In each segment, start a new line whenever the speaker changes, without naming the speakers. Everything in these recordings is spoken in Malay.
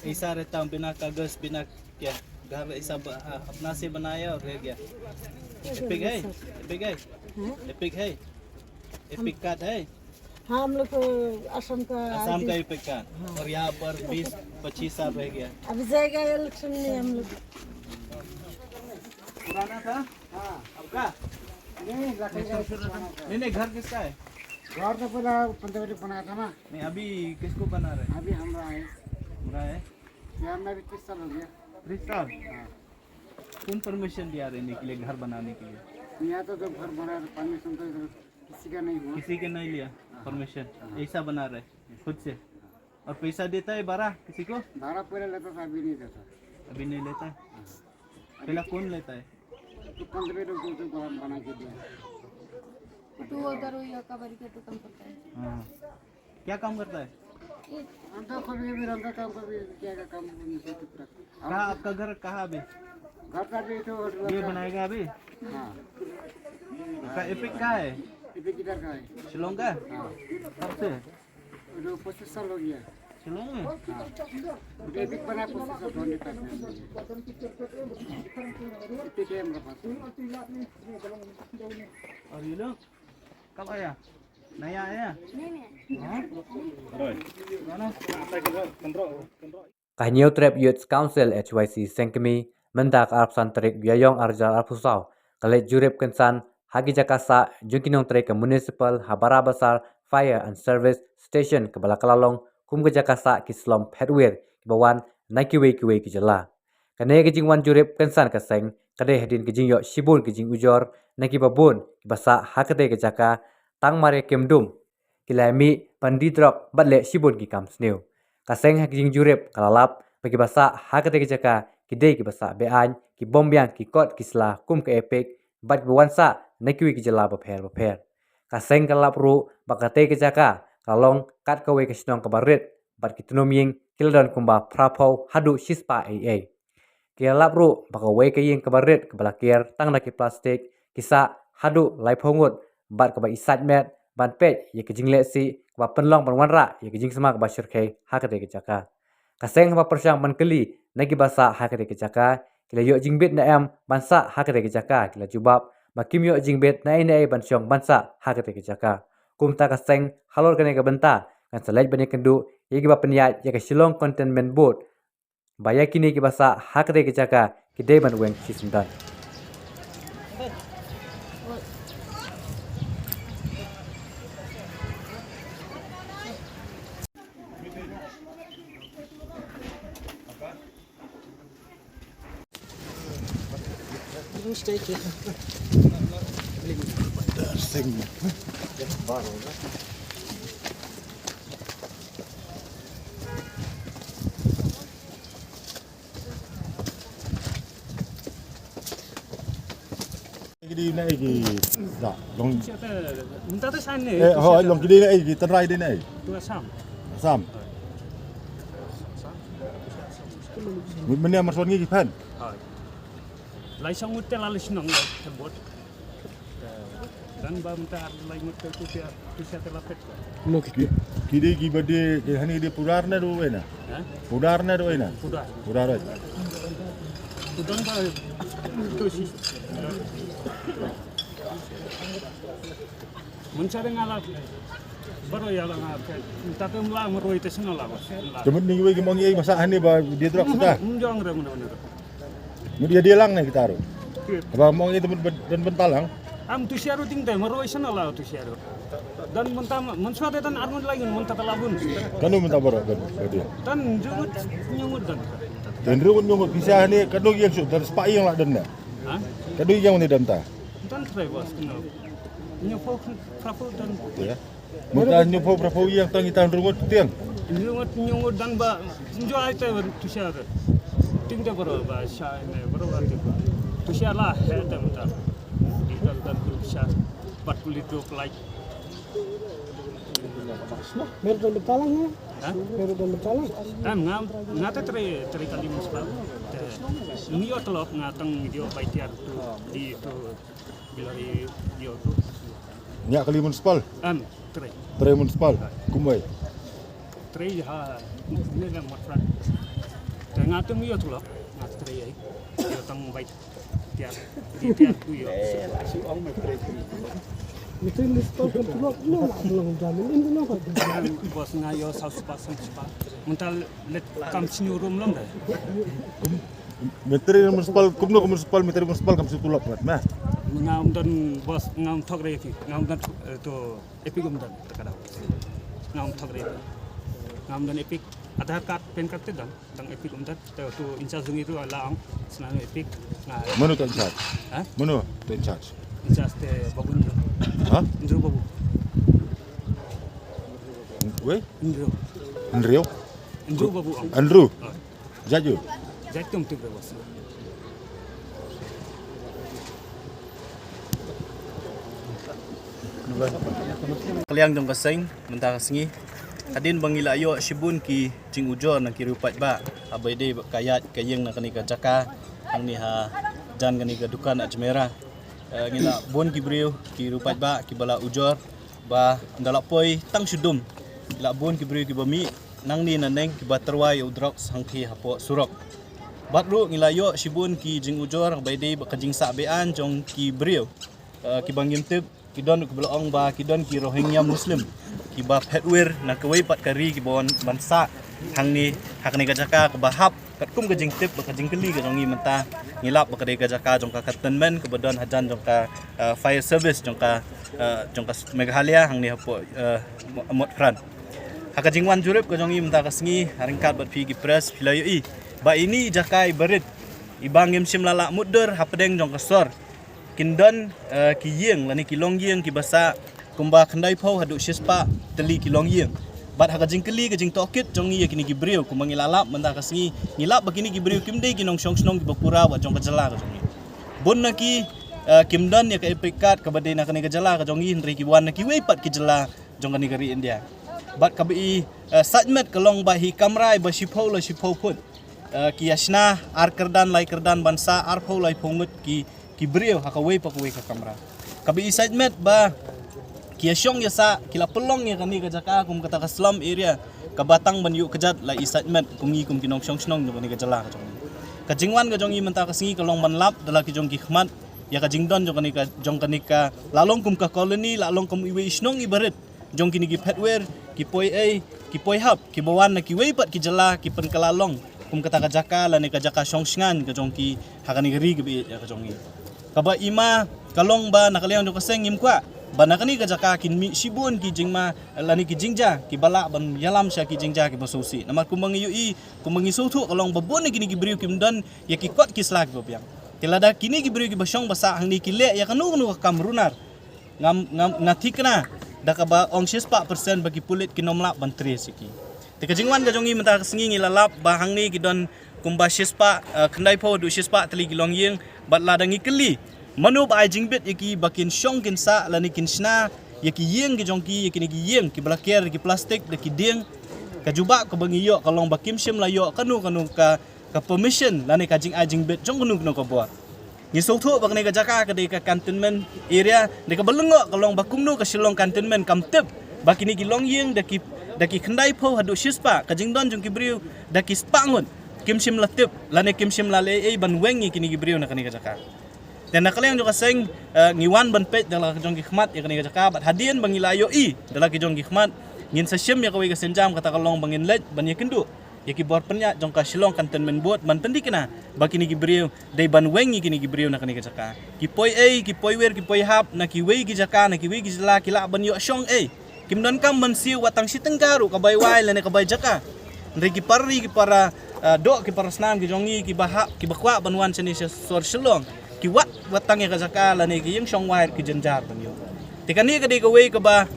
ऐसा रहता हूँ बिना कागज बिना क्या घर ऐसा अपना से बनाया और रह गया। एपिक है, एपिक है, एपिक है, एपिक कार्ड है।
हाँ हम लोग को असम का
आसाम का एपिक कार्ड और यहाँ पर 20-25 साल रह गया।
अभी जाएगा इलेक्शन में हम लोग।
पुराना था आपका? नहीं घर किसका है?
घर तो पहला पंद्रह बनाया था ना।
नहीं अभी किसको बना रहे हैं?
अभी हमरा है।
है
यहाँ में भी 30 साल हो गया।
30 साल? कौन परमिशन दिया रहने के लिए, घर बनाने के लिए?
यहाँ तो जब घर बना रहे परमिशन तो किसी का नहीं हुआ।
किसी के नहीं लिया परमिशन, ऐसा बना रहे खुद से। और पैसा देता है भाड़ा किसी को?
भाड़ा पहले लेता था, अभी नहीं देता।
अभी नहीं लेता है? पहला कौन लेता है?
तो 15 लोग तो बना के दिया।
तो उधर वही कबाड़ी के तो काम करता है।
हाँ, क्या काम करता है?
हम तो कभी रंगा काम कभी क्या का काम
कहाँ आपका घर? कहाँ अभी
घर का भी तो
ये बनाएगा अभी?
हाँ
का एपिक कहाँ है?
एपिक किधर का है?
शिलोंग का?
हाँ
कब से?
जो 25 साल हो गया।
शिलोंग में?
एपिक बना 25 साल होने तक एपिक है हमारे पास।
और ये लोग कब आया? नया आया?
Kahnyau Trap Youth Council HYC Sengkemi mendak Arab Santrik Biayong Arjal Arpusau Kalet Jurip Kensan Hagi Jakasa Junkinong Trek Municipal Habara Basar Fire and Service Station Kebala Kalalong Kum ke Jakasa Kislom Headwear Kibawan Naikiwe Kiwe Kijala Kane Kijing Wan Jurip Kensan Kaseng Kade Hedin Kijing Yok Shibun Kijing Ujor Naki Babun Kibasa Hakate Kijaka Tang Mare Kemdum Kilami Pandidrok Batle Shibun Kikam Snew Kaseng Hakijing Jurip Kalalap bagi basa hakate kijaka kidei ki basa bean ki bombyang ki kot kisla kum ke epek bat buansa nekui ki jala bapher Kaseng kalap ru bakate kijaka kalong kat kawe kisnong kabarit bat ki tunomying kildon kumba prapau hadu shispa AA Kialap ru bakawe kaying kabarit kabalakir tang laki plastik kisa hadu laipongut bat kaba isat met ban pet ye kijing lesi kaba penlong panwanra ye kijing semak kaba syurkhe hakate kijaka Kaseng haba persyang menkeli nagi basa hakate kijaka kila yok jingbit na em bansa hakate kijaka kila jubab makim yok jingbit na ai bansyong bansa hakate kijaka kumta kaseng halor kane ka benta kan selaj bani kendu ye giba penyat ye ka Shillong Containment Board baya kini ki basa hakate kijaka kidei ban weng chisundan
Cái này thì dạ long
Chúng ta tới sang này.
hỏi long cái này thì tân rai đây này
Tôi sang.
sam mình em mà son cái phần
Lai sang mute lalu senang lah terbot. Dan baru kita lai mute tu dia terlapet.
cái đi cái bade cái hani dia pudar na rồi nè pudar na rồi nè
Sudah.
pudar rồi
Sudah baru tu sih. Mencari ngalah baru ya lah ngalah. Tapi mula meroi itu senang lah bos.
Cuma ni cái mong ini masakan ni bah dia drop sudah
Menjong mana.
dia lang nih kita taruh apa mong itu dan bentalang
Am tu siaru tinggal meroi senang lah tu siaru. Dan mentah mensuat dan armun lagi mentah telabun.
kanu minta berapa kan dia
Dan nyungut dan.
dan ruun nyungut bisa ni kanu yang sudah spai yang lah dan
Hah?
kanu yang ni dan ta
Dan try bos kenal. Nyupo prapu dan
ya minta nyupo berapa yang tang kita ruun tiang
nyungut dan ba menjual itu tu siaru. Tinggal berapa ba syai ni berapa tu siaru lah ada mentah. Dan tu siaru 40 dua like.
Meron dalam betalang ya?
Hah?
Meron dalam betalang.
Ngata teri kali musbab. Nio telok ngatang dia baitiar tu di tu bilari dia tu.
nyak kali municipal
Teri.
tray municipal kumai
Teri ha ni dah matrat. Kayak ngatum yo tuh loh, ngatur ya. Yo tang baik tiap di tiap tu yo. Bos ngayo sausepa. Mental let kam sini room long dah.
Menteri municipal, kumno menteri municipal kam situlap mah.
Ngam dan bos ngam thok reki, ngam dan tu epic ngam dan terkadang. Ngam thok reki. Ngam dan epic Aadhaar card, PAN card dan epic dan tu incharge itu lang senang epic.
Mana tu charge?
Hah?
Mana tu charge?
Incharge te babu Indro.
Ha?
Indro babu.
Weh?
Indro.
Andrew?
Indro babu.
Andrew? Jaju?
Jatuh tu bos.
Kaliang jong kasing mentah kasingi adin bangila ayo shibun ki jing ujor na ki rupat ba abai de kayat kayeng na kani ka jaka ang ni ha jan kani ka dukan Ajmera ngila bon ki brio ki rupat ba ki bala ujor ba ndalak poi tang shudum la bon ki brio ki bami nang ni na neng ki baterwai udrok sangki hapo surok batru ngila yo shibun ki jing ujor abai de ka jing sa bean jong ki brio ki bangim tip kidon ke belong ba kidon ki Rohingya Muslim ki ba petwer na kawai pat kari ki bon bansa hang ni hak ni gajaka ke bahap kat kum ke jing tip ka jing keli ka jongi menta ngilap ka de gajaka jong ka kantonmen ke badon hajan jong ka fire service jong ka Meghalaya hang ni hapo mot fran hak jingwan jurep ka jongi menta kasngi haringkat bat pi ki press pilayo i ba ini jakai berit ibang ngim sim lala mudder hapdeng jong ka sor Kindon ki yeng lani ki long yeng ki basa kumba khandai phau hadu shispa teli ki long yeng bat haga jingkeli ke jing tokit jongi ya kini ki brio kumba ngilalap manda kasngi ngilap bakini ki brio kimdei ki nong shong snong ki bapura wa jong kajala ka jongi bon na ki kimdon ya ka epikat ka badai na kani kajala ka jongi hindri ki wan na ki weipat ki jala jong kani gari India bat ka bi sajmet kalong ba hi kamrai ba shipau la shipau put ki yasna ar kerdan lai kerdan bansa ar phau lai phongut ki brio hakaway pakuway ka kamera kabi isajmet ba kiasyong yasa kila pelong ya kani kajaka kum kata ka slum area kabatang banyu kejat la isajmet kumngi kum kinong syong snong kani kajala ka kajingwan ka jongi menta ka singi kalong manlap dala ki jong ki khmat ya ka jingdon jong kani ka lalong kum ka colony lalong kum iwe isnong ibaret jong kini ki petwer ki poi a ki poi hap ki bawan na ki weipat ki jala ki pen kalalong kum kata kajaka la ne kajaka syong sngan ka jong ki hakani gari ki ya ka jongi kaba ima kalong ba nakaliang do kaseng im kwa ba nakani ka jaka kin mi sibun ki jingma lani ki jingja ki bala ban yalam sya ki jingja ki basosi namar kumangi ui kumangi sotu kalong babon kini ki briu kim dan ya ki kot ki slag bobyang tilada kini ki briu ki basyong basa hang ni ki le ya kanu kamrunar ngam ngathikna da ka ba ong 6% bagi pulit ki nomlap ban tre siki te ka jingwan ka jongi menta kasengi ngilalap ba hang ni ki don kumba shispa khandai pho du shispa tali ki long yeng bat ladangi keli manu ba jingbet yaki bakin syong kin sa lani kin sna yaki yeng ki jongki yaki ni yeng ki blaker ki plastik de ki ding ka juba ko bangi yo kalong bakim sim la yo kanu ka permission lani ka jing jingbet jong kanu ka buat ni sotu bak ne ka jaka ka de ka cantonment area de ka belengo kalong bakumnu ka silong cantonment kamtep bakini ki long yeng de ki khandai pho hadu shispa ka jingdon jong ki briu de ki spangun kimsim latip lane kimsim lale ban wengi kini gibriu na kani kajaka dan nakaliang jo kaseng ngiwan ban pet dala jong khmat ya kani kajaka bat hadian bangilayo i dala ki jong khmat ngin sasyem ya kawai kasenjam kata kalong bangin lej ban ya kendu ya ki bor penya jong ka silong kantonmen bot ban pendikna bakini gibriu dai ban wengi kini gibriu na kani kajaka ki poi a ki poi wer ki poi hap na ki wei ki jaka na ki wei ki jala ki la ban yo syong kimdon kam ban siu watang sitenggaru kabai wai lane kabai jaka ndai ki parri ki para dok ki parasnam ki jongi ki bahak ki bakwa banwan seni sor silong ki watang ya kajaka la ne ki yang shong wire ki jenjar banyo tikani ka de ka wei ka ba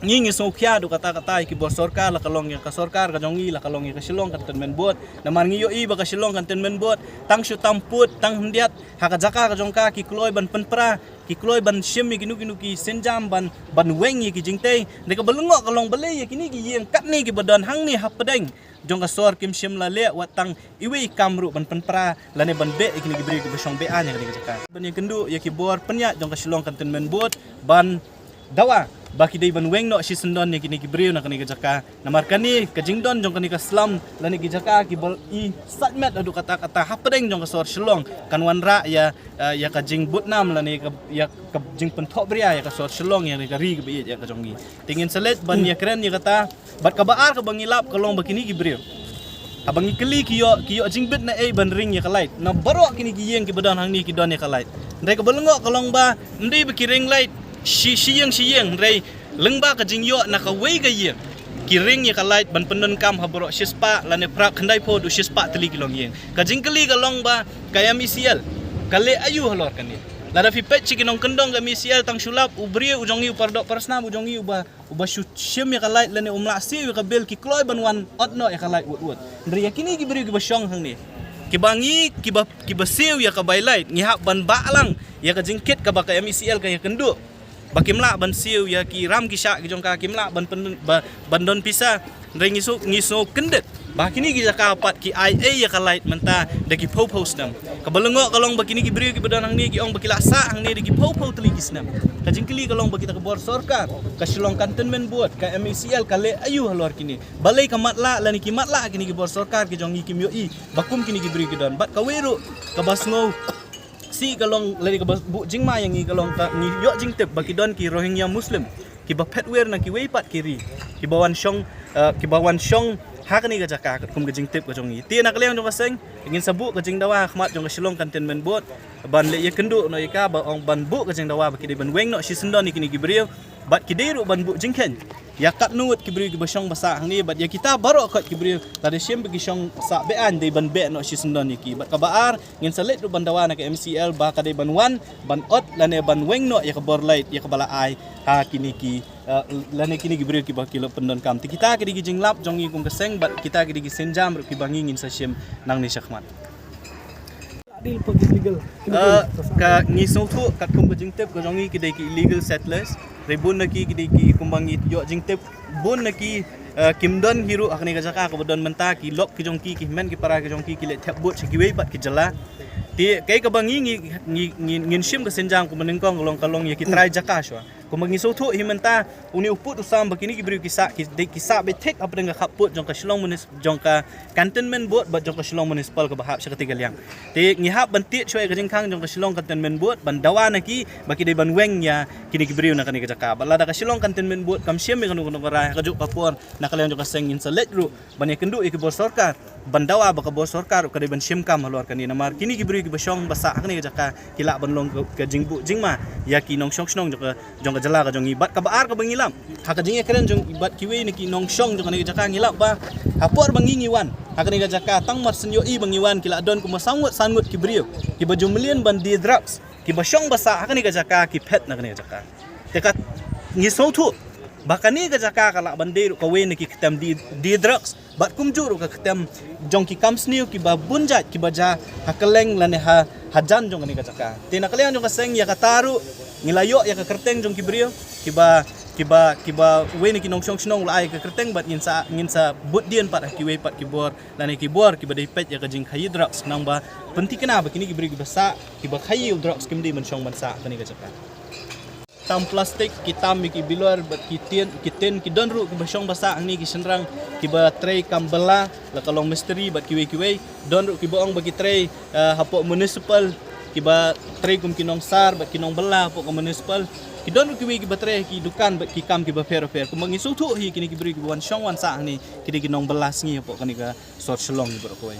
ngingi sokhya do kata ki bor sorkar la kalong ya ka sorkar ka jongi la kalong ya ka silong ka tenmen bot namar ngiyo i ba ka silong ka tenmen bot tang shu tamput tang hundiat ha kajaka ka jongka ki kloy ban penpra ki kloy ban shimi ki nuki nuki senjam ban wengi ki jingtei de ka belengok kalong bele ya kini ki yang kat ni ki badan hang ni hapdeng jong ka sor kim shim la le watang iwi kamru ban penpra lane ban be ikini gibri ki besong be anya kini jaka ban yang kendu ya ki bor penya jong ka silong kan tenmen bot ban dawa baki dei ban weng no shi sendon ni kini ki brio na kani ka jaka namar kani ka jingdon jong kani ka slam lani ki jaka ki bol i satmet adu kata hapdeng jong ka sor shlong kan wanra ya ka jing butnam lani ka ya ka jing pentok bria ya ka sor shlong ya ka ri ka bi ya ka jongi tingin selet ban ya keren ya kata bat ka baar ka bangilap kalong bakini ki brio abang ikeli kiyo jingbit na ban ring ya kalait na barok kini giyeng ki badan hang ni ki don ya kalait ndai ka belengok kalong ba ndai bekiring lait shiyeng ndai lengba ka jingyo na ka wei ka yeng kiring ya kalait ban pendon kam haborok shispa lane prak khandai po du shispa teli kilong yeng ka jingkeli kalong ba kaya misial kale ayu halor kani lada fi pet chikinong kendong ka misial tang sulap ubri ujongi upardok persna ujongi uba syem ya kalait lane umla si ka bel ki kloy ban wan otno ya kalait wut ndri yakini ki beri ki basyong hang ni kibangi kiba siu ya ka bailait ngihap ban balang ya ka jingkit ka ba ka misial ka ya kendu bakimla ban siu ya ki ram ki syak ki jongka kimla ban don pisa ndri ngiso kendet bakini ki jaka pat ki ia ya kalait menta de ki popo snam ka balengok kalong bakini ki beri ki badan hang ni ki ong bakila sa hang ni de ki popo teli ki snam ka jingkeli kalong bakita ka bor sorkar ka shilong kantonmen buat ka MECL kale ayu halor kini balai ka matla lani ki matla kini ki bor sorkar ki jongi ki myo i bakum kini ki beri ki don bat ka weru ka basngo si kalong lari ka bu jingma yang ni kalong ka ni yo jing tep baki don ki Rohingya Muslim ki ba petwer na ki weipat kiri ki bawan shong hakani ka jaka kum ka jing tep ka jongi ti na kaleng jong ka seng ingin sabu ka jing dawa khmat jong ka shilong kantonmen buat ban le ye kendu no ika ba ong ban bu ka jing dawa baki de ban weng no shi sendon ni kini ki beriu bat ki deru ban bu jingken ya kat nuut ki beriu ki basong basa hang ni bat ya kita baro kat ki beriu tadi siem bagi syong sa bean de ban be no shi sendon ni ki bat ka baar ngin salet ru ban dawa na ka MCL ba ka de ban wan ban ot lane ban weng no ya ka bor light ya ka bala ai ha kini ki lane kini ki beriu ki ba kilo pendon kam ti kita ki jing lap jongi kum keseng bat kita ki senjam ru ki bangi ngin sa siem nang ni syakmat ka ngisau tu kat kum jing tep ko jongi ki ki illegal settlers rebun naki ki kumbangi yo jing tep bon naki kimdon hiru akni ka jaka ka bodon menta ki lok ki jongki ki men ki para ki jongki ki le thap bot ki wei pat ki jala ti kai ka bangi ngin shim ka senjang ku menengkong kalong ya ki try jaka shwa ku mangi so thu himenta uni uput usam bakini ki beri ki sa be tek apa dengan khaput jong ka shlong munis jong ka cantonment bot ba jong ka shlong municipal ka bahap syakati galiang ti ngihap banti choi ka jingkhang jong ka shlong cantonment bot ban dawa naki baki de ban weng ya kini ki beri na kani ka jaka balada ka shlong cantonment bot kam syem kan ka ra ka juk ka por na kalian jong ka sengin salet ru ban ya kendu ki bor sorkar ban dawa ba ka bor sorkar ka de ban syem kam halor kani namar kini ki beri ki basong basa kani ka jaka kila ban long ka jingbu jingma ya ki nong shong snong jong ka jala ka jong ibat ka baar ka bangilam ha ka jing keren jong ibat kiwe ni ki nong shong jong ka jaka ngilap ba hapor bangingiwan ha ka ni ka jaka tang mar senyo i bangiwan kila don ku masangut sangut ki brio ki baju million ban di drugs ki basong basa ha ka ni ka jaka ki pet na ka ni ka jaka teka ngisau tu bakani ka jaka kala banderu ka we ni ki ketam di drugs bat kumjuru ka ketam jong ki kamsniu ki ba bunjat ki baja hakeleng lane hajan jong ni ka jaka tina kalian jong ka seng ya kataru ngilayo ya ka kerteng jong ki brio kiba we ni ki nong shong snong lai ka kerteng bat ngin sa but dien pat ki we pat ki bor lane ki bor ki ba dei pet ya ka jing khayi drugs nang ba penting kena ba kini ki brio ki basa ki ba khayi drugs kim di man shong ban sa ka ni ka jaka tam plastik kita mi ki bilor bat kiten ki donru ki basong basa angni ki senrang ki ba tray kambela la kalong misteri bat kiwe donru ki boong bagi tray hapok municipal ki ba tray kum kinong sar bat kinong bela hapok municipal ki donru ki ba tray ki dukan bat ki kam ki ba fair ku mangi sutu hi kini ki beri ki wan shong wan sa angni ki kinong bela sngi hapok kani ka sort shlong ki bro kowe